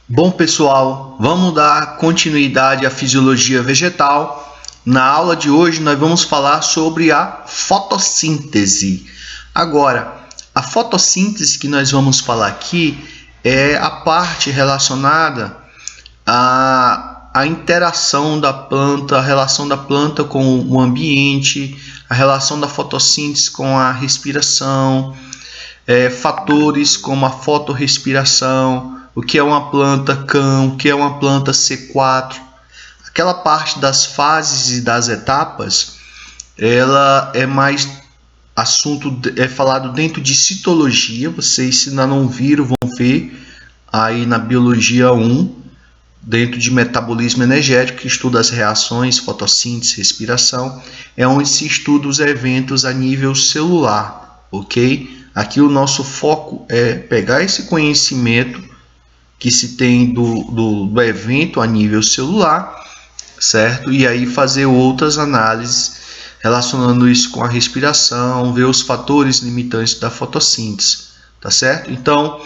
Bom, pessoal, vamos dar continuidade à fisiologia vegetal. Na aula de hoje, nós vamos falar sobre a fotossíntese. Agora, a fotossíntese que nós vamos falar aqui é a parte relacionada à interação da planta, a relação da planta com o ambiente, a relação da fotossíntese com a respiração, fatores como a fotorrespiração, o que é uma planta CAM, o que é uma planta C4. Aquela parte das fases e das etapas, ela é mais assunto, é falado dentro de citologia. Vocês, se ainda não viram, vão ver aí na biologia 1, dentro de metabolismo energético, que estuda as reações, fotossíntese, respiração, é onde se estuda os eventos a nível celular, ok? Aqui o nosso foco é pegar esse conhecimento que se tem do evento a nível celular, certo? E aí fazer outras análises relacionando isso com a respiração, ver os fatores limitantes da fotossíntese, tá certo? Então,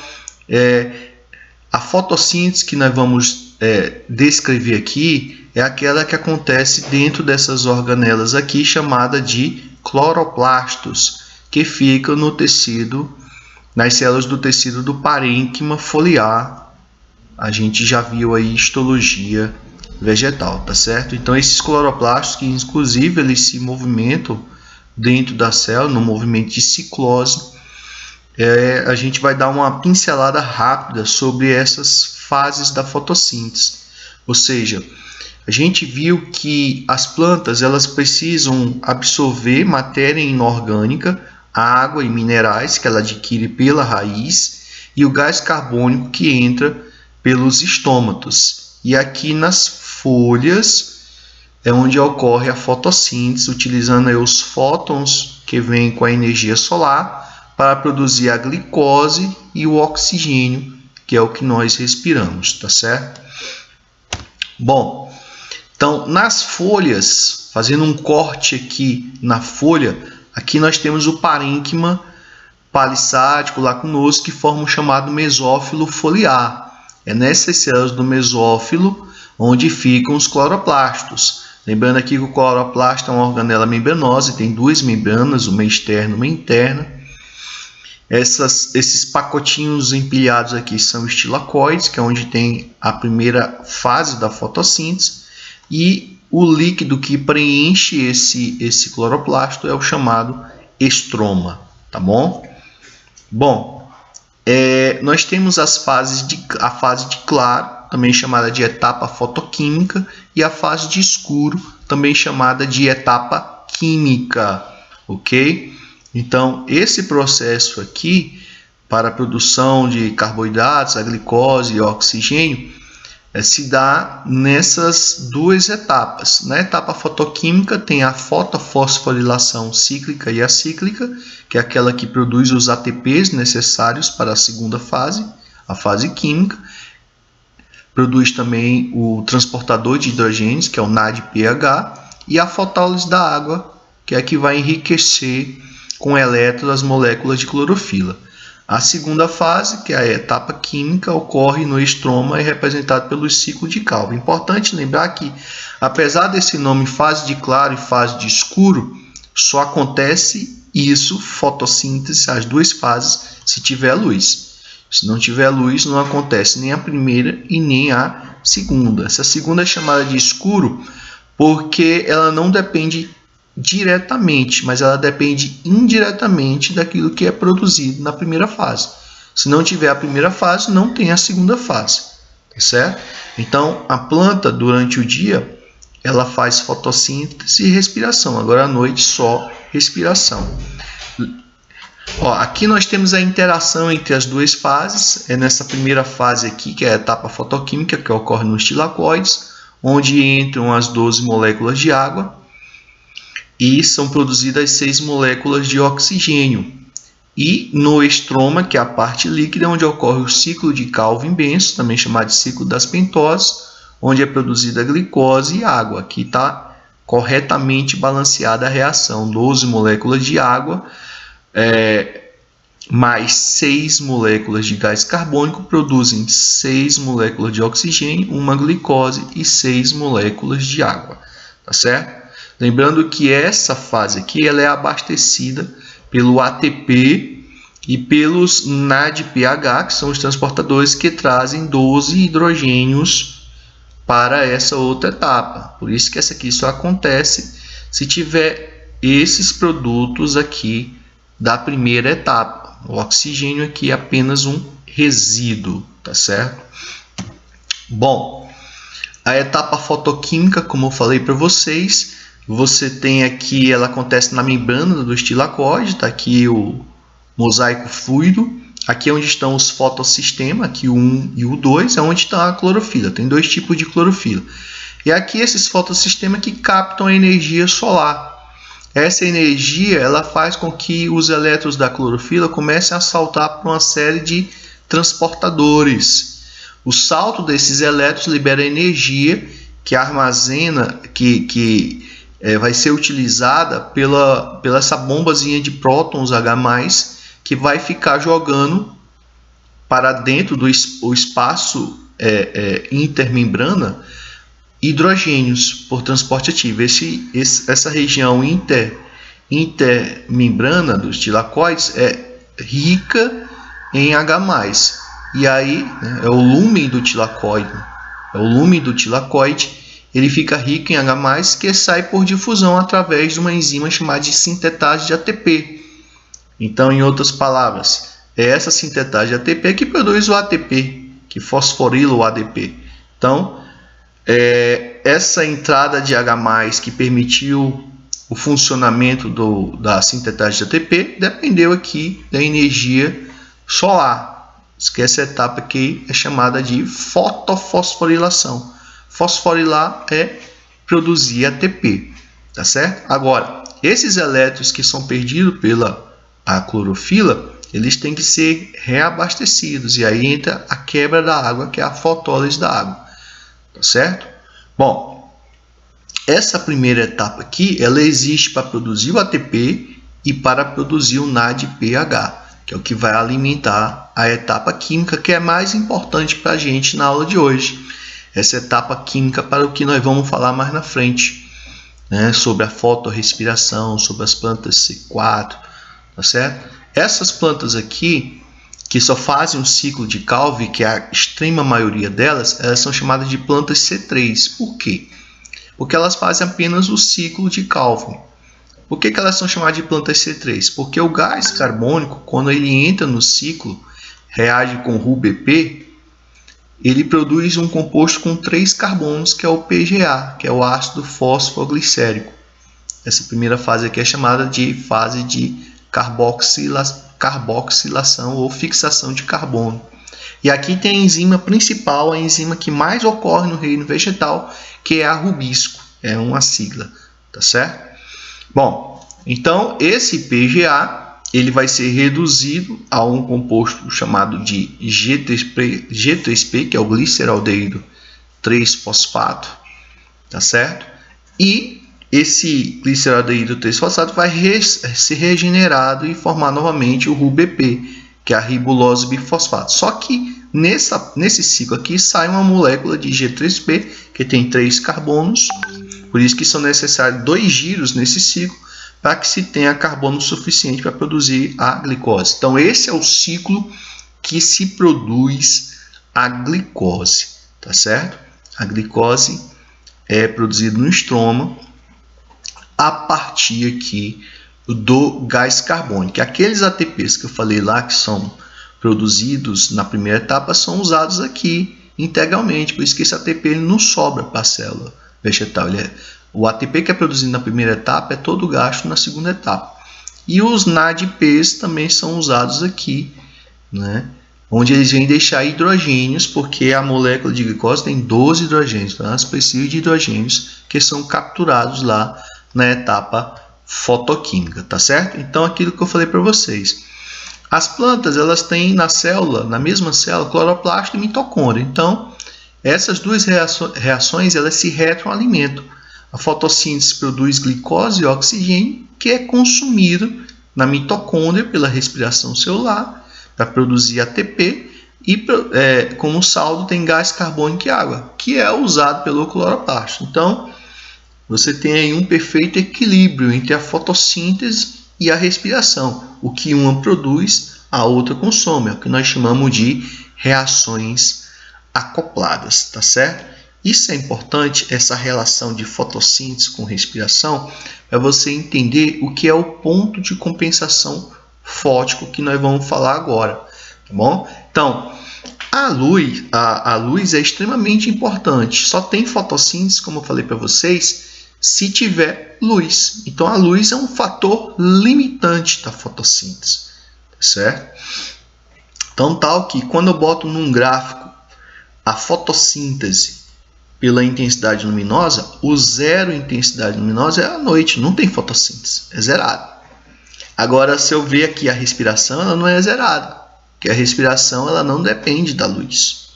a fotossíntese que nós vamos descrever aqui é aquela que acontece dentro dessas organelas aqui, chamada de cloroplastos, que ficam no tecido, nas células do tecido do parênquima foliar. A gente já viu aí histologia vegetal, tá certo? Então esses cloroplastos, que inclusive eles se movimentam dentro da célula, no movimento de ciclose, a gente vai dar uma pincelada rápida sobre essas fases da fotossíntese. Ou seja, a gente viu que as plantas elas precisam absorver matéria inorgânica, água e minerais que ela adquire pela raiz e o gás carbônico que entra pelos estômatos. E aqui nas folhas é onde ocorre a fotossíntese, utilizando aí os fótons que vêm com a energia solar para produzir a glicose e o oxigênio, que é o que nós respiramos, tá certo? Bom, então nas folhas, fazendo um corte aqui na folha, aqui nós temos o parênquima palissático lacunoso, que forma o chamado mesófilo foliar. É nessas células do mesófilo onde ficam os cloroplastos. Lembrando aqui que o cloroplasto é uma organela membranosa e tem duas membranas, uma externa e uma interna. Esses pacotinhos empilhados aqui são estilacoides, que é onde tem a primeira fase da fotossíntese, e o líquido que preenche esse cloroplasto é o chamado estroma, tá bom? Bom, nós temos a fase de claro, também chamada de etapa fotoquímica, e a fase de escuro, também chamada de etapa química, ok? Então, esse processo aqui, para a produção de carboidratos, a glicose e o oxigênio, se dá nessas duas etapas. Na etapa fotoquímica tem a fotofosforilação cíclica e acíclica, que é aquela que produz os ATPs necessários para a segunda fase, a fase química. Produz também o transportador de hidrogênios, que é o NADPH, e a fotólise da água, que é a que vai enriquecer com elétrons as moléculas de clorofila. A segunda fase, que é a etapa química, ocorre no estroma e é representada pelo ciclo de Calvin. Importante lembrar que, apesar desse nome fase de claro e fase de escuro, só acontece isso, fotossíntese, as duas fases, se tiver luz. Se não tiver luz, não acontece nem a primeira e nem a segunda. Essa segunda é chamada de escuro porque ela não depende diretamente, mas ela depende indiretamente daquilo que é produzido na primeira fase. Se não tiver a primeira fase, não tem a segunda fase, tá certo? Então, a planta, durante o dia, ela faz fotossíntese e respiração. Agora, à noite, só respiração. Aqui nós temos a interação entre as duas fases. É nessa primeira fase aqui, que é a etapa fotoquímica, que ocorre nos tilacoides, onde entram as 12 moléculas de água e são produzidas 6 moléculas de oxigênio. E no estroma, que é a parte líquida, onde ocorre o ciclo de Calvin-Benson, também chamado de ciclo das pentoses, onde é produzida a glicose e água. Aqui está corretamente balanceada a reação. 12 moléculas de água mais 6 moléculas de gás carbônico produzem 6 moléculas de oxigênio, uma glicose e 6 moléculas de água, tá certo? Lembrando que essa fase aqui ela é abastecida pelo ATP e pelos NADPH, que são os transportadores que trazem 12 hidrogênios para essa outra etapa. Por isso que essa aqui só acontece se tiver esses produtos aqui da primeira etapa. O oxigênio aqui é apenas um resíduo, tá certo? Bom, a etapa fotoquímica, como eu falei para vocês, você tem aqui, ela acontece na membrana do estilacoide, tá aqui o mosaico fluido, aqui é onde estão os fotossistemas, aqui o 1 e o 2, é onde está a clorofila, tem dois tipos de clorofila. E aqui esses fotossistemas que captam a energia solar. Essa energia ela faz com que os elétrons da clorofila comecem a saltar para uma série de transportadores. O salto desses elétrons libera energia que armazena, vai ser utilizada pela essa bombazinha de prótons H+, que vai ficar jogando para dentro do espaço intermembrana hidrogênios por transporte ativo. Essa região intermembrana dos tilacoides é rica em H+. E aí, né, é o lúmen do tilacoide. É o lúmen do tilacoide, ele fica rico em H+, que sai por difusão através de uma enzima chamada de sintetase de ATP. Então, em outras palavras, é essa sintetase de ATP que produz o ATP, que fosforila o ADP. Então, essa entrada de H+, que permitiu o funcionamento da sintetase de ATP, dependeu aqui da energia solar. Essa etapa aqui é chamada de fotofosforilação. Fosforilar é produzir ATP, tá certo? Agora, esses elétrons que são perdidos pela clorofila, eles têm que ser reabastecidos, e aí entra a quebra da água, que é a fotólise da água. Tá certo? Bom, essa primeira etapa aqui, ela existe para produzir o ATP e para produzir o NADPH, que é o que vai alimentar a etapa química, que é mais importante para a gente na aula de hoje. Essa etapa química para o que nós vamos falar mais na frente, né? Sobre a fotorrespiração, sobre as plantas C4, tá certo? Essas plantas aqui, que só fazem um ciclo de Calvin, que é a extrema maioria delas, elas são chamadas de plantas C3. Por quê? Porque elas fazem apenas o ciclo de Calvin. Por que elas são chamadas de plantas C3? Porque o gás carbônico, quando ele entra no ciclo, reage com RuBP, ele produz um composto com 3 carbonos, que é o PGA, que é o ácido fosfoglicérico. Essa primeira fase aqui é chamada de fase de carboxilação ou fixação de carbono. E aqui tem a enzima principal, a enzima que mais ocorre no reino vegetal, que é a rubisco, é uma sigla, tá certo? Bom, então esse PGA ele vai ser reduzido a um composto chamado de G3P, que é o gliceraldeído 3-fosfato, tá certo? E esse gliceraldeído 3-fosfato vai ser regenerado e formar novamente o RuBP, que é a ribulose bifosfato. Só que nesse ciclo aqui sai uma molécula de G3P, que tem 3 carbonos, por isso que são necessários 2 giros nesse ciclo, para que se tenha carbono suficiente para produzir a glicose. Então, esse é o ciclo que se produz a glicose, tá certo? A glicose é produzida no estroma a partir aqui do gás carbônico. Aqueles ATPs que eu falei lá, que são produzidos na primeira etapa, são usados aqui integralmente, por isso que esse ATP ele não sobra para a célula vegetal. O ATP que é produzido na primeira etapa é todo gasto na segunda etapa. E os NADPs também são usados aqui, né? Onde eles vêm deixar hidrogênios, porque a molécula de glicose tem 12 hidrogênios, então elas precisam de hidrogênios que são capturados lá na etapa fotoquímica, tá certo? Então, aquilo que eu falei para vocês. As plantas, elas têm na célula, na mesma célula, cloroplasto e mitocôndria. Então, essas duas reações, elas se retroalimentam. A fotossíntese produz glicose e oxigênio, que é consumido na mitocôndria pela respiração celular para produzir ATP e como saldo tem gás carbônico e água, que é usado pelo cloroplasto. Então, você tem aí um perfeito equilíbrio entre a fotossíntese e a respiração. O que uma produz, a outra consome. É o que nós chamamos de reações acopladas, tá certo? Isso é importante, essa relação de fotossíntese com respiração, para você entender o que é o ponto de compensação fótico que nós vamos falar agora, tá bom? Então, a luz é extremamente importante. Só tem fotossíntese, como eu falei para vocês, se tiver luz. Então, a luz é um fator limitante da fotossíntese, tá certo? Então, tal que quando eu boto num gráfico a fotossíntese pela intensidade luminosa, o zero intensidade luminosa é a noite, não tem fotossíntese, é zerado. Agora, se eu ver aqui a respiração, ela não é zerada, porque a respiração ela não depende da luz.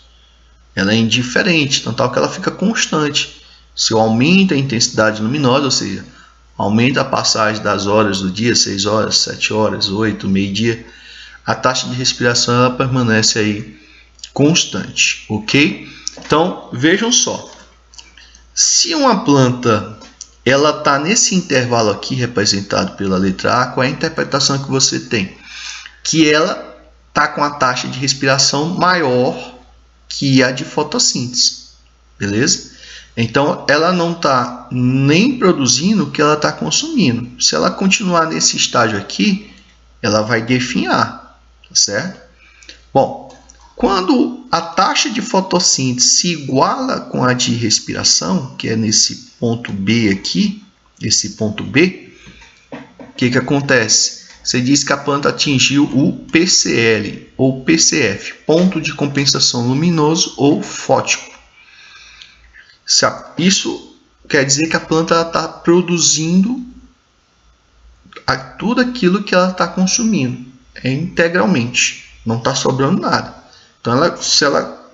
Ela é indiferente, então tal que ela fica constante. Se eu aumento a intensidade luminosa, ou seja, aumenta a passagem das horas do dia, 6 horas, 7 horas, 8, meio-dia, a taxa de respiração ela permanece aí constante, ok? Então, vejam só. Se uma planta ela está nesse intervalo aqui, representado pela letra A, qual é a interpretação que você tem? Que ela está com a taxa de respiração maior que a de fotossíntese, beleza? Então, ela não está nem produzindo o que ela está consumindo. Se ela continuar nesse estágio aqui, ela vai definhar, tá certo? Bom, quando a taxa de fotossíntese se iguala com a de respiração, que é nesse ponto B aqui, esse ponto B, o que acontece? Você diz que a planta atingiu o PCL ou PCF, ponto de compensação luminoso ou fótico. Isso quer dizer que a planta está produzindo tudo aquilo que ela está consumindo, integralmente, não está sobrando nada. Então,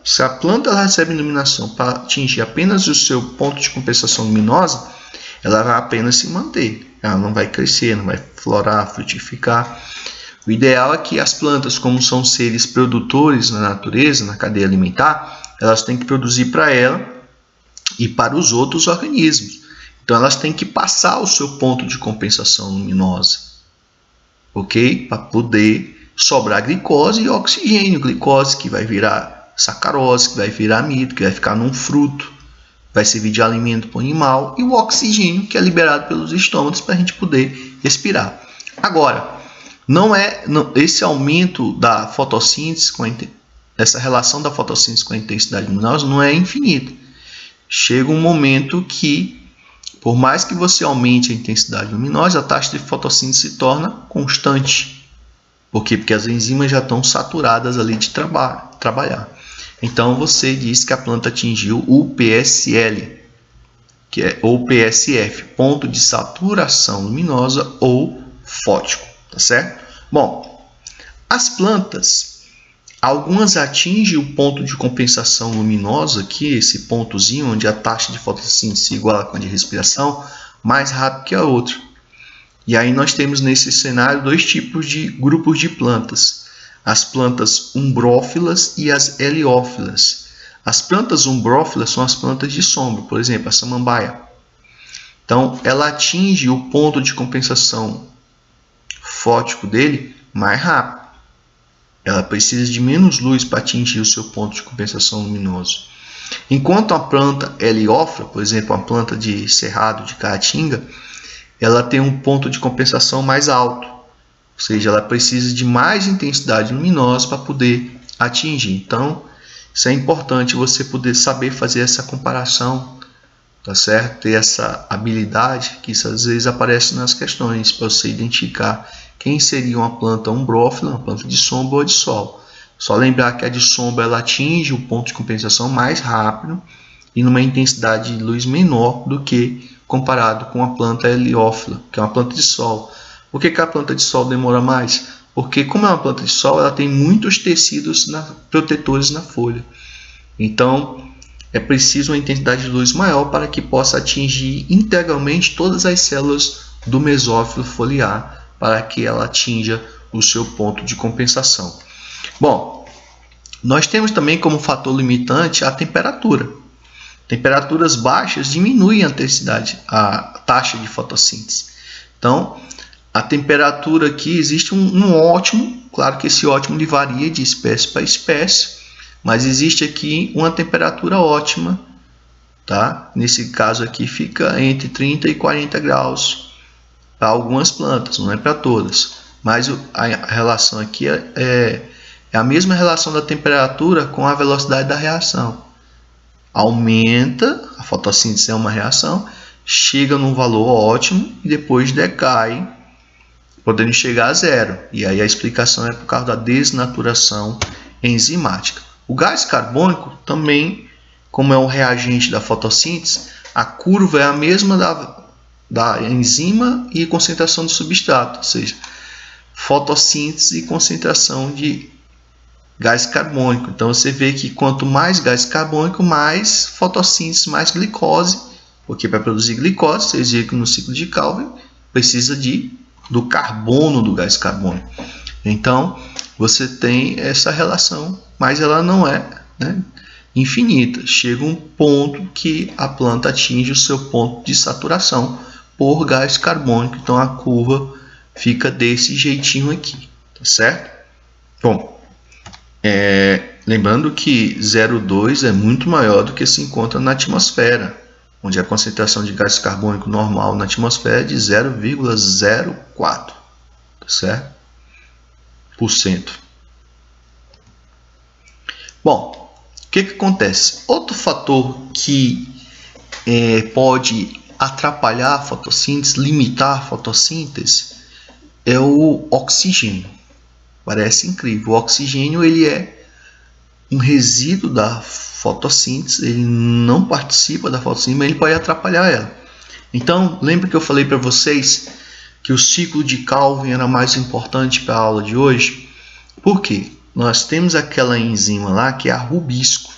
se a planta ela recebe iluminação para atingir apenas o seu ponto de compensação luminosa, ela vai apenas se manter. Ela não vai crescer, não vai florar, frutificar. O ideal é que as plantas, como são seres produtores na natureza, na cadeia alimentar, elas têm que produzir para ela e para os outros organismos. Então, elas têm que passar o seu ponto de compensação luminosa, ok? Para poder sobrar glicose e oxigênio. Glicose que vai virar sacarose, que vai virar amido, que vai ficar num fruto, vai servir de alimento para o animal, e o oxigênio que é liberado pelos estômagos para a gente poder respirar. Agora, esse aumento da fotossíntese, essa relação da fotossíntese com a intensidade luminosa não é infinita. Chega um momento que, por mais que você aumente a intensidade luminosa, a taxa de fotossíntese se torna constante. Por quê? Porque as enzimas já estão saturadas ali de trabalhar. Então, você diz que a planta atingiu o PSL, que é ou PSF, ponto de saturação luminosa ou fótico, tá certo? Bom, as plantas, algumas atingem o ponto de compensação luminosa, aqui, esse pontozinho onde a taxa de fotossíntese se iguala com a de respiração, mais rápido que a outra. E aí nós temos nesse cenário dois tipos de grupos de plantas. As plantas umbrófilas e as heliófilas. As plantas umbrófilas são as plantas de sombra, por exemplo, a samambaia. Então, ela atinge o ponto de compensação fótico dele mais rápido. Ela precisa de menos luz para atingir o seu ponto de compensação luminoso. Enquanto a planta heliófila, por exemplo, a planta de cerrado, de caatinga, ela tem um ponto de compensação mais alto. Ou seja, ela precisa de mais intensidade luminosa para poder atingir. Então, isso é importante você poder saber fazer essa comparação, tá certo? Ter essa habilidade, que isso às vezes aparece nas questões, para você identificar quem seria uma planta umbrófila, uma planta de sombra ou de sol. Só lembrar que a de sombra ela atinge o ponto de compensação mais rápido e numa intensidade de luz menor do que comparado com a planta heliófila, que é uma planta de sol. Por que a planta de sol demora mais? Porque, como é uma planta de sol, ela tem muitos tecidos protetores na folha. Então, é preciso uma intensidade de luz maior para que possa atingir integralmente todas as células do mesófilo foliar para que ela atinja o seu ponto de compensação. Bom, nós temos também como fator limitante a temperatura. Temperaturas baixas diminuem a taxa de fotossíntese. Então, a temperatura aqui existe um ótimo, claro que esse ótimo varia de espécie para espécie, mas existe aqui uma temperatura ótima, tá? Nesse caso aqui fica entre 30 e 40 graus para algumas plantas, não é para todas. Mas a relação aqui é a mesma relação da temperatura com a velocidade da reação. Aumenta, a fotossíntese é uma reação, chega num valor ótimo e depois decai, podendo chegar a zero. E aí a explicação é por causa da desnaturação enzimática. O gás carbônico também, como é um reagente da fotossíntese, a curva é a mesma da enzima e concentração do substrato, ou seja, fotossíntese e concentração de gás carbônico. Então você vê que quanto mais gás carbônico, mais fotossíntese, mais glicose, porque para produzir glicose, vocês viram que no ciclo de Calvin precisa do carbono do gás carbônico. Então você tem essa relação, mas ela não é, né, infinita. Chega um ponto que a planta atinge o seu ponto de saturação por gás carbônico. Então a curva fica desse jeitinho aqui, tá certo? Bom, lembrando que 0,2 é muito maior do que se encontra na atmosfera, onde a concentração de gás carbônico normal na atmosfera é de 0,04, tá certo? %. Bom, o que acontece? Outro fator que pode atrapalhar a fotossíntese, limitar a fotossíntese, é o oxigênio. Parece incrível. O oxigênio ele é um resíduo da fotossíntese, ele não participa da fotossíntese, mas ele pode atrapalhar ela. Então, lembra que eu falei para vocês que o ciclo de Calvin era mais importante para a aula de hoje? Por quê? Nós temos aquela enzima lá que é a rubisco.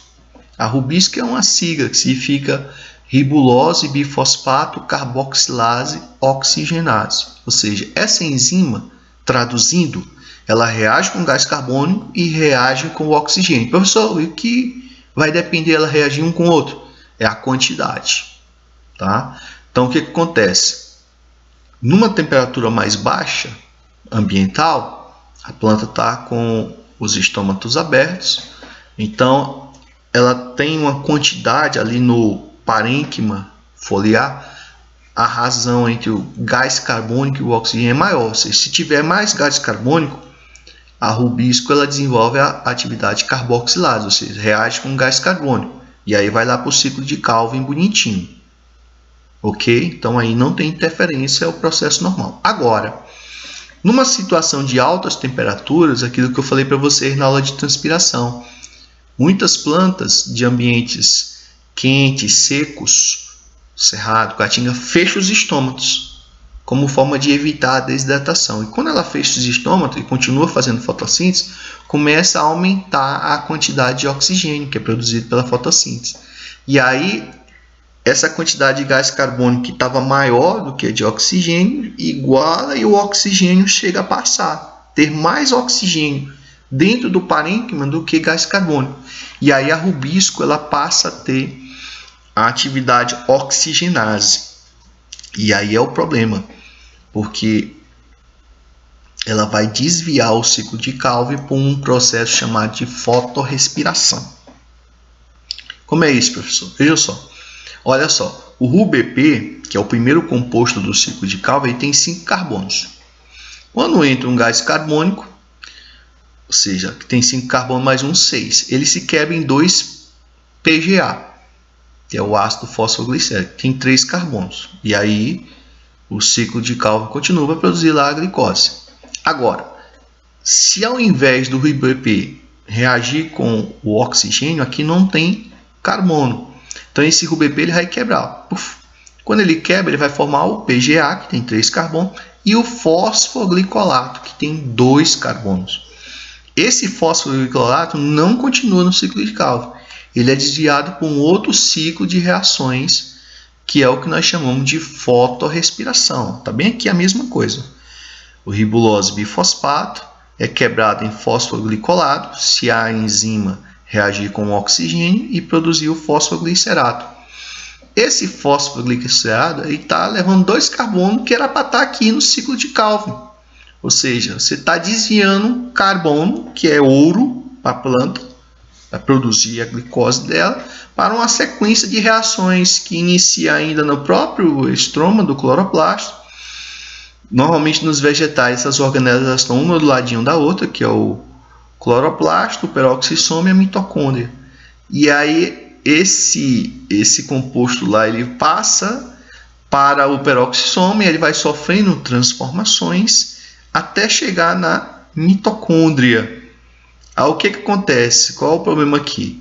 A rubisco é uma sigla que significa ribulose bifosfato carboxilase oxigenase. Ou seja, essa enzima, traduzindo, ela reage com gás carbônico e reage com o oxigênio. Professor, o que vai depender ela reagir um com o outro? É a quantidade. Tá? Então, o que acontece? Numa temperatura mais baixa, ambiental, a planta está com os estômatos abertos, então ela tem uma quantidade ali no parênquima foliar, a razão entre o gás carbônico e o oxigênio é maior. Ou seja, se tiver mais gás carbônico, a rubisco ela desenvolve a atividade carboxilase, ou seja, reage com gás carbônico. E aí vai lá para o ciclo de Calvin bonitinho. Ok? Então aí não tem interferência, é o processo normal. Agora, numa situação de altas temperaturas, aquilo que eu falei para vocês na aula de transpiração, muitas plantas de ambientes quentes, secos, cerrado, caatinga, fecham os estômatos como forma de evitar a desidratação. E quando ela fecha os estômatos e continua fazendo fotossíntese, começa a aumentar a quantidade de oxigênio que é produzido pela fotossíntese. E aí, essa quantidade de gás carbônico que estava maior do que a de oxigênio iguala e o oxigênio chega a passar, ter mais oxigênio dentro do parênquima do que gás carbônico. E aí a rubisco ela passa a ter a atividade oxigenase. E aí é o problema, porque ela vai desviar o ciclo de Calvin por um processo chamado de fotorrespiração. Como é isso, professor? Veja só. Olha só, o RuBP, que é o primeiro composto do ciclo de Calvin, tem 5 carbonos. Quando entra um gás carbônico, ou seja, que tem 5 carbonos mais um 6, ele se quebra em 2 PGA, que é o ácido fosfoglicérico, tem 3 carbonos. E aí o ciclo de Calvin continua para produzir lá a glicose. Agora, se ao invés do RuBP reagir com o oxigênio, aqui não tem carbono. Então esse RuBP ele vai quebrar. Quando ele quebra, ele vai formar o PGA, que tem 3 carbonos, e o fosfoglicolato, que tem 2 carbonos. Esse fosfoglicolato não continua no ciclo de Calvin. Ele é desviado por um outro ciclo de reações, que é o que nós chamamos de fotorrespiração. Está bem aqui a mesma coisa. O ribulose bifosfato é quebrado em fósforo glicolado se a enzima reagir com o oxigênio e produzir o fósforo glicerato. Esse fósforo glicerado está levando 2 carbonos que era para estar aqui no ciclo de Calvin. Ou seja, você está desviando carbono, que é ouro para a planta, para produzir a glicose dela, para uma sequência de reações que inicia ainda no próprio estroma do cloroplasto. Normalmente nos vegetais essas organelas estão uma do ladinho da outra, que é o cloroplasto, o peroxissoma e a mitocôndria. E aí esse composto lá ele passa para o peroxissoma e ele vai sofrendo transformações até chegar na mitocôndria. O que acontece? Qual é o problema aqui?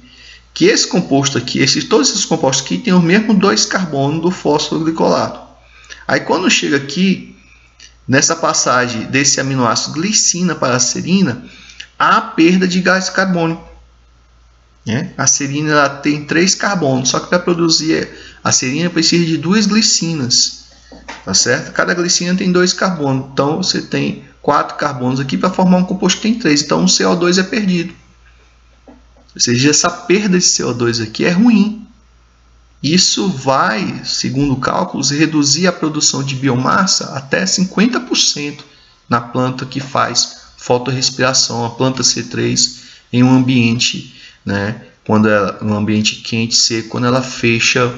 Que esse composto aqui, todos esses compostos aqui têm o mesmo 2 carbonos do fósforo glicolado. Aí quando chega aqui, nessa passagem desse aminoácido glicina para a serina, há perda de gás carbônico. A serina ela tem 3 carbonos, só que para produzir a serina precisa de 2 glicinas. Tá certo? Cada glicina tem 2 carbonos, então você tem 4 carbonos aqui para formar um composto que tem 3, então o CO2 é perdido. Ou seja, essa perda de CO2 aqui é ruim. Isso vai, segundo cálculos, reduzir a produção de biomassa até 50% na planta que faz fotorrespiração, a planta C3, em um ambiente, um ambiente quente, seco, quando ela fecha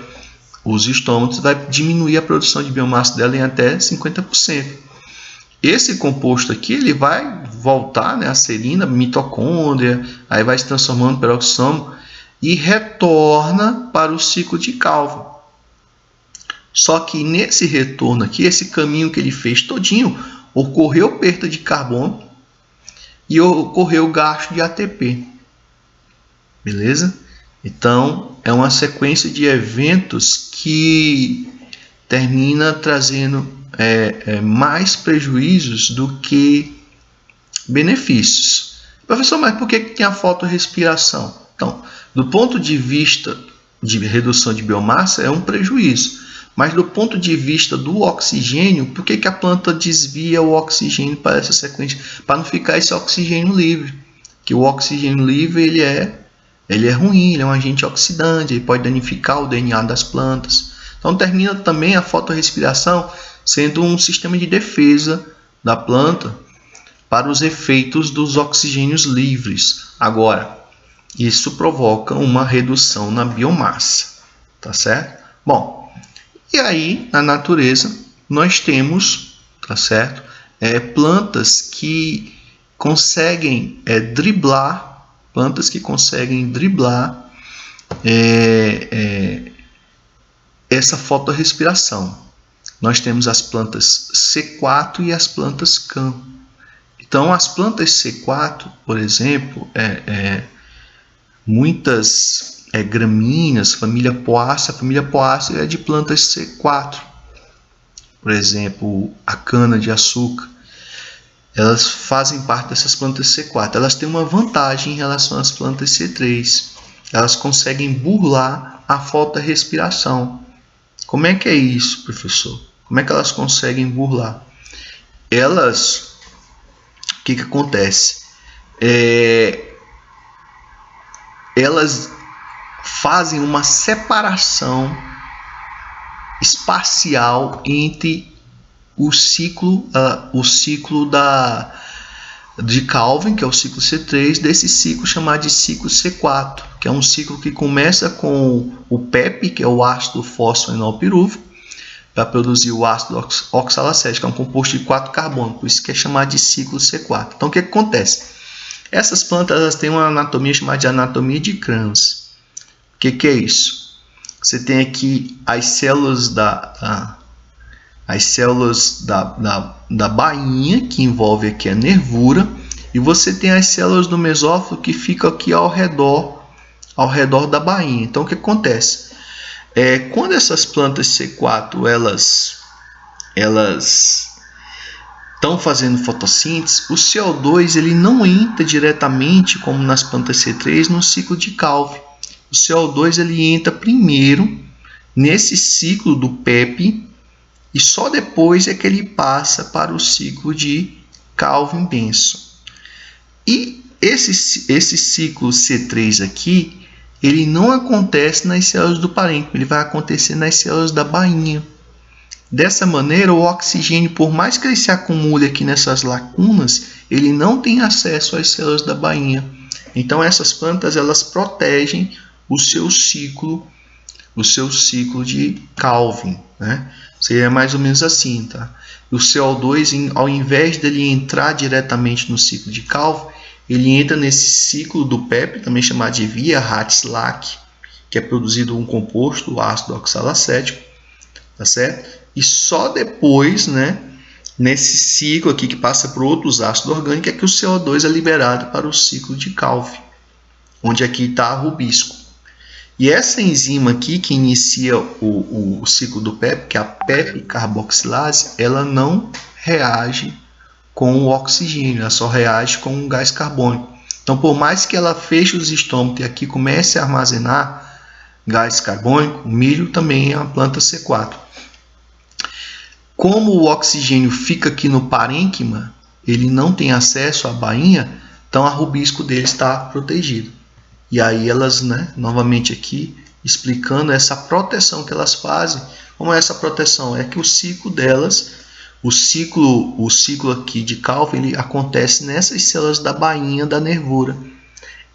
os estômatos, vai diminuir a produção de biomassa dela em até 50%. Esse composto aqui ele vai voltar, a serina, mitocôndria, aí vai se transformando em peroxissoma e retorna para o ciclo de Calvin. Só que nesse retorno aqui, esse caminho que ele fez todinho, ocorreu perda de carbono e ocorreu gasto de ATP. Beleza? Então, é uma sequência de eventos que termina trazendo mais prejuízos do que benefícios. Professor, mas por que tem a fotorrespiração? Então, do ponto de vista de redução de biomassa, é um prejuízo. Mas do ponto de vista do oxigênio, por que a planta desvia o oxigênio para essa sequência? Para não ficar esse oxigênio livre. Que o oxigênio livre ele é ruim, ele é um agente oxidante, ele pode danificar o DNA das plantas. Então termina também a fotorrespiração sendo um sistema de defesa da planta para os efeitos dos oxigênios livres. Agora, isso provoca uma redução na biomassa, tá certo? Bom, e aí na natureza nós temos, tá certo? Plantas que conseguem driblar essa fotorrespiração. Nós temos as plantas C4 e as plantas CAM. Então, as plantas C4, por exemplo, muitas gramíneas, família Poaceae. A família Poaceae é de plantas C4. Por exemplo, a cana-de-açúcar. Elas fazem parte dessas plantas C4. Elas têm uma vantagem em relação às plantas C3. Elas conseguem burlar a fotorrespiração. Como é que é isso, professor? Como é que elas conseguem burlar? O que acontece? Elas fazem uma separação espacial entre o ciclo de Calvin, que é o ciclo C3, desse ciclo chamado de ciclo C4, que é um ciclo que começa com o PEP, que é o ácido fosfoenolpirúvico, para produzir o ácido oxalacético, que é um composto de 4 carbonos, por isso que é chamado de ciclo C4. Então, o que acontece? Essas plantas elas têm uma anatomia chamada de anatomia de Kranz. O que é isso? Você tem aqui as células da bainha, que envolve aqui a nervura, e você tem as células do mesófilo que ficam aqui ao redor da bainha. Então, o que acontece? Quando essas plantas C4 elas estão fazendo fotossíntese, o CO2 ele não entra diretamente, como nas plantas C3, no ciclo de Calvin. O CO2 ele entra primeiro nesse ciclo do PEP, e só depois é que ele passa para o ciclo de Calvin-Benson. E esse ciclo C3 aqui, ele não acontece nas células do parênquima, ele vai acontecer nas células da bainha. Dessa maneira, o oxigênio, por mais que ele se acumule aqui nessas lacunas, ele não tem acesso às células da bainha. Então, essas plantas elas protegem o seu ciclo de Calvin, né? Seria mais ou menos assim, tá? O CO2, ao invés dele entrar diretamente no ciclo de Calvin, ele entra nesse ciclo do PEP, também chamado de via Hatch-Lack, que é produzido um composto, o ácido oxalacético, tá certo? E só depois, né, nesse ciclo aqui que passa por outros ácidos orgânicos, é que o CO2 é liberado para o ciclo de Calvin, onde aqui está rubisco. E essa enzima aqui que inicia o ciclo do PEP, que é a PEP carboxilase, ela não reage com o oxigênio, ela só reage com o gás carbônico. Então, por mais que ela feche os estômagos e aqui comece a armazenar gás carbônico, o milho também é uma planta C4. Como o oxigênio fica aqui no parênquima, ele não tem acesso à bainha, então a rubisco dele está protegido. E aí elas, né, novamente aqui, explicando essa proteção que elas fazem. Como é essa proteção? É que o ciclo delas, o ciclo aqui de Calvin, ele acontece nessas células da bainha da nervura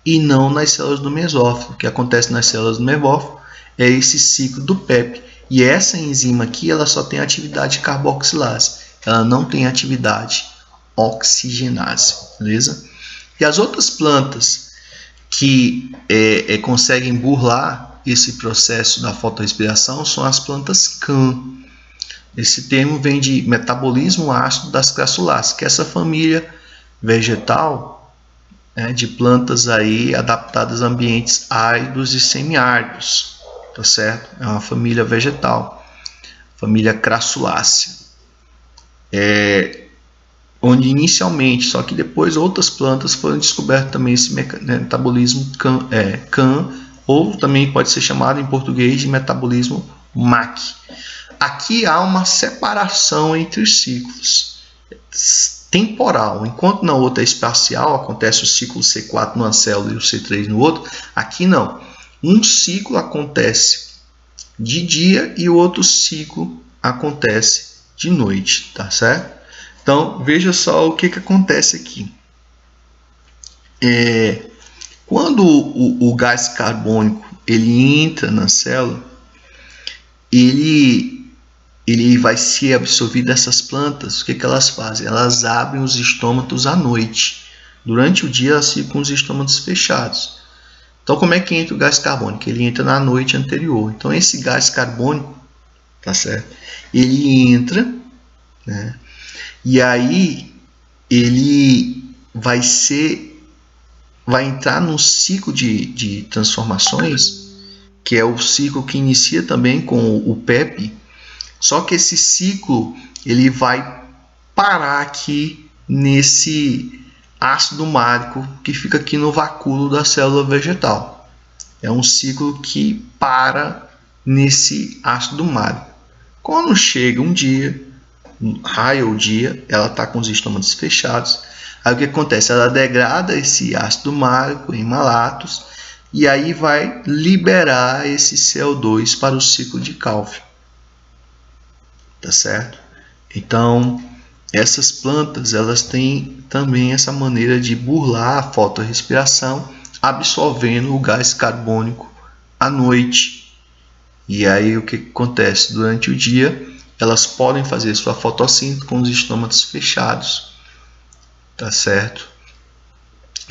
e não nas células do mesófilo. O que acontece nas células do mesófilo é esse ciclo do PEP. E essa enzima aqui, ela só tem atividade carboxilase. Ela não tem atividade oxigenase, beleza? E as outras plantas que conseguem burlar esse processo da fotorrespiração são as plantas CAM. Esse termo vem de metabolismo ácido das crassuláceas, que é essa família vegetal, né, de plantas aí adaptadas a ambientes áridos e semiáridos, tá certo? É uma família vegetal, família crassulácea. Onde inicialmente, só que depois outras plantas foram descobertas também esse metabolismo CAM, ou também pode ser chamado em português de metabolismo MAC. Aqui há uma separação entre os ciclos temporal, enquanto na outra é espacial, acontece o ciclo C4 numa célula e o C3 no outro, aqui não. Um ciclo acontece de dia e o outro ciclo acontece de noite, tá certo? Então, veja só o que acontece aqui. Quando o gás carbônico ele entra na célula, ele vai ser absorvido dessas plantas. O que elas fazem? Elas abrem os estômatos à noite. Durante o dia, elas ficam com os estômatos fechados. Então, como é que entra o gás carbônico? Ele entra na noite anterior. Então, esse gás carbônico, tá certo? Ele entra, né? E aí ele vai entrar num ciclo de transformações, que é o ciclo que inicia também com o PEP, só que esse ciclo ele vai parar aqui nesse ácido málico que fica aqui no vacúolo da célula vegetal. É um ciclo que para nesse ácido málico. Quando chega um dia, raio o dia, ela está com os estômatos fechados. Aí o que acontece? Ela degrada esse ácido málico em malatos e aí vai liberar esse CO2 para o ciclo de Calvin. Tá certo? Então, essas plantas elas têm também essa maneira de burlar a fotorrespiração, absorvendo o gás carbônico à noite. E aí o que acontece? Durante o dia, elas podem fazer sua fotossíntese com os estômatos fechados, tá certo?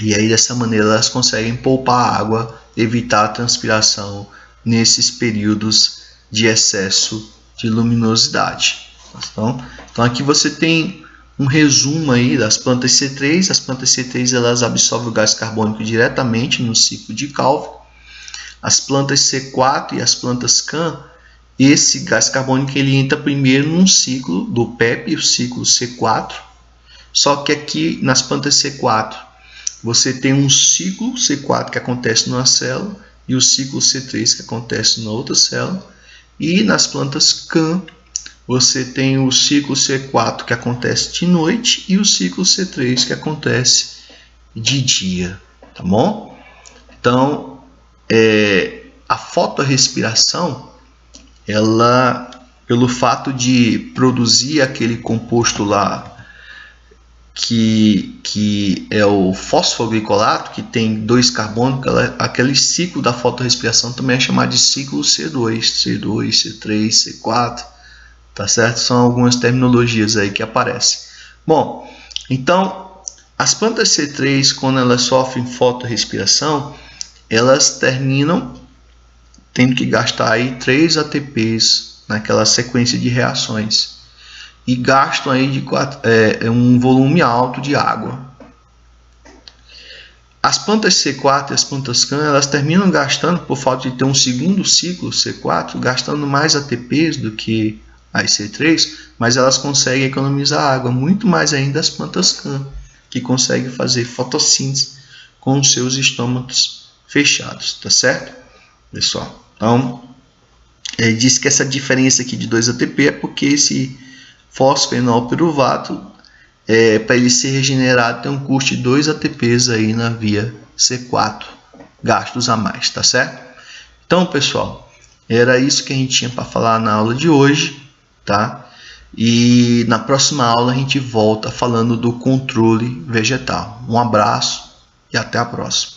E aí dessa maneira elas conseguem poupar água, evitar a transpiração nesses períodos de excesso de luminosidade. Então aqui você tem um resumo aí das plantas C3. As plantas C3 elas absorvem o gás carbônico diretamente no ciclo de Calvin. As plantas C4 e as plantas CAM, esse gás carbônico ele entra primeiro num ciclo do PEP, o ciclo C4. Só que aqui nas plantas C4 você tem um ciclo C4 que acontece numa célula e o ciclo C3 que acontece na outra célula. E nas plantas CAM você tem o ciclo C4 que acontece de noite e o ciclo C3 que acontece de dia, tá bom? Então, a fotorrespiração, ela, pelo fato de produzir aquele composto lá que é o fosfoglicolato, que tem 2 carbonos, aquele ciclo da fotorrespiração também é chamado de ciclo C2, C2, C3, C4, tá certo? São algumas terminologias aí que aparecem. Bom, então, as plantas C3, quando elas sofrem fotorrespiração, elas terminam tendo que gastar aí 3 ATPs naquela sequência de reações e gastam aí um volume alto de água. As plantas C4 e as plantas CAN, elas terminam gastando, por falta de ter um segundo ciclo C4, gastando mais ATPs do que as C3, mas elas conseguem economizar água, muito mais ainda as plantas CAN, que conseguem fazer fotossíntese com os seus estômatos fechados, tá certo, pessoal? Então, ele diz que essa diferença aqui de 2 ATP é porque esse fosfenol piruvato, para ele ser regenerado, tem um custo de 2 ATPs aí na via C4, gastos a mais, tá certo? Então, pessoal, era isso que a gente tinha para falar na aula de hoje, tá? E na próxima aula a gente volta falando do controle vegetal. Um abraço e até a próxima.